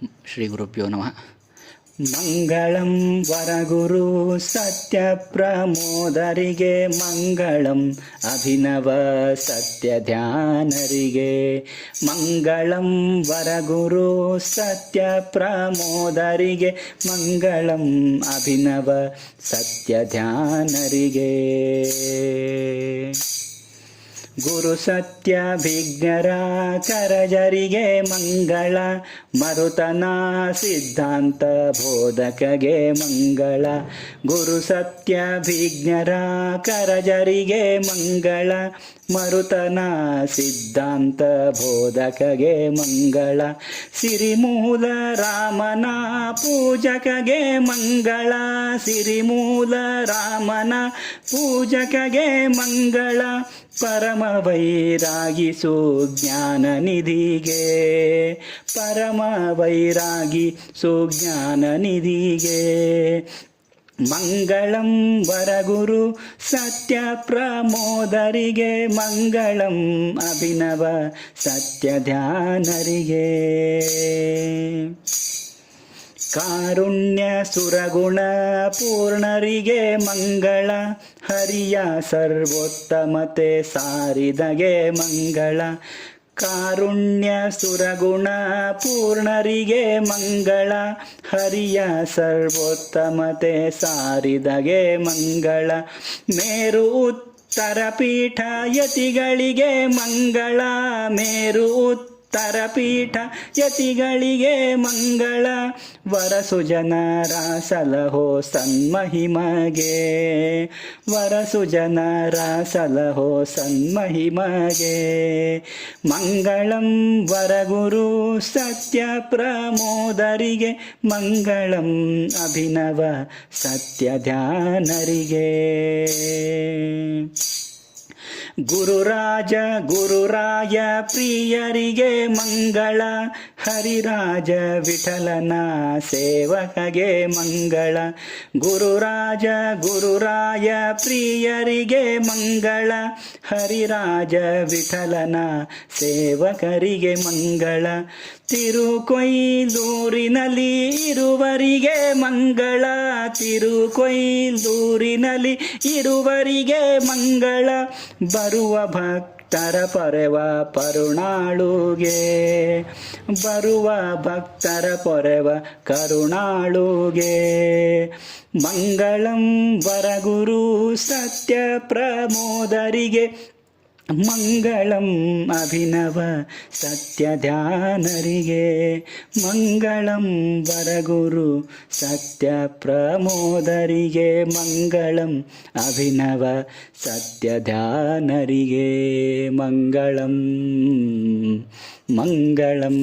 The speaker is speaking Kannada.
ಶ್ರೀ ಗುರುಭ್ಯೋ ನಮಃ. ಮಂಗಳಂ ವರಗುರು ಸತ್ಯ ಪ್ರಮೋದರಿಗೆ, ಮಂಗಳಂ ಅಭಿನವ ಸತ್ಯ ಧ್ಯಾನರಿಗೆ. ಮಂಗಳಂ ವರಗುರು ಸತ್ಯ ಪ್ರಮೋದರಿಗೆ, ಮಂಗಳಂ ಅಭಿನವ ಸತ್ಯ ಧ್ಯಾನರಿಗೆ. ಗುರು ಸತ್ಯ ವಿಜ್ಞರ ಕರಜರಿಗೆ ಮಂಗಳ, ಮರುತನ ಸಿದ್ಧಾಂತ ಬೋಧಕಗೆ ಮಂಗಳ. ಗುರು ಸತ್ಯ ವಿಜ್ಞರ ಕರಜರಿಗೆ ಮಂಗಳ, ಮರುತನ ಸಿದ್ಧಾಂತ ಬೋಧಕಗೆ ಮಂಗಳ. ಸಿರಿಮೂಲ ರಾಮನ ಪೂಜಕಗೆ ಮಂಗಳ, ಸಿರಿಮೂಲ ರಾಮನ ಪೂಜಕಗೆ ಮಂಗಳ. ಪರಮ ವೈರಾಗಿ ಸುಜ್ಞಾನ ನಿಧಿಗೆ, ಪರಮ ವೈರಾಗಿ ಸುಜ್ಞಾನ ನಿಧಿಗೆ. ಮಂಗಳಂ ವರಗುರು ಸತ್ಯ ಪ್ರಮೋದರಿಗೆ, ಮಂಗಳಂ ಅಭಿನವ ಸತ್ಯ ಧ್ಯಾನರಿಗೆ. ಕಾರುಣ್ಯ ಸುರಗುಣ ಪೂರ್ಣರಿಗೆ ಮಂಗಳ, ಹರಿಯ ಸರ್ವೋತ್ತಮತೆ ಸಾರಿದಗೆ ಮಂಗಳ. ಕಾರುಣ್ಯ ಸುರಗುಣ ಪೂರ್ಣರಿಗೆ ಮಂಗಳ, ಹರಿಯ ಸರ್ವೋತ್ತಮತೆ ಸಾರಿದಗೆ ಮಂಗಳ. ಮೇರು ಉತ್ತರ ಪೀಠ ಯತಿಗಳಿಗೆ ಮಂಗಳ, ಮೇರು ಉತ್ತರ ಪೀಠ ಯತಿಗಳಿಗೆ ಮಂಗಳ. ವರಸುಜನರ ಸಲಹೋ ಸನ್ಮಹಿಮಗೆ, ವರಸುಜನರ ಸಲಹೋ ಸನ್ಮಹಿಮಗೆ. ಮಂಗಳಂ ವರಗುರು ಸತ್ಯ ಪ್ರಮೋದರಿಗೆ, ಮಂಗಳಂ ಅಭಿನವ ಸತ್ಯ ಧ್ಯಾನರಿಗೆ. ಗುರುರಾಜ ಗುರುರಾಯ ಪ್ರಿಯರಿಗೆ ಮಂಗಳ, ಹರಿರಾಜ ವಿಠಲನ ಸೇವಕಗೆ ಮಂಗಳ. ಗುರುರಾಜ ಗುರುರಾಯ ಪ್ರಿಯರಿಗೆ ಮಂಗಳ, ಹರಿರಾಜ ವಿಠಲನ ಸೇವಕರಿಗೆ ಮಂಗಳ. ತಿರುಕೊಯ್ಲೂರಿನಲ್ಲಿ ಇರುವರಿಗೆ ಮಂಗಳ, ತಿರುಕೊಯ್ಲೂರಿನಲ್ಲಿ ಇರುವರಿಗೆ ಮಂಗಳ. ಬರುವ ಭಕ್ತರ ಪೊರೆವ ಪರುಣಾಳುಗೆ, ಬರುವ ಭಕ್ತರ ಪೊರೆವ ಕರುಣಾಳುಗೆ. ಮಂಗಳಂ ವರಗುರು ಸತ್ಯ ಪ್ರಮೋದರಿಗೆ, ಮಂಗಳಂ ಅಭಿನವ ಸತ್ಯ ಧ್ಯಾನರಿಗೆ. ಮಂಗಳಂ ವರಗುರು ಸತ್ಯ ಪ್ರಮೋದರಿಗೆ, ಮಂಗಳಂ ಅಭಿನವ ಸತ್ಯ ಧ್ಯಾನರಿಗೆ. ಮಂಗಳಂ ಮಂಗಳಂ.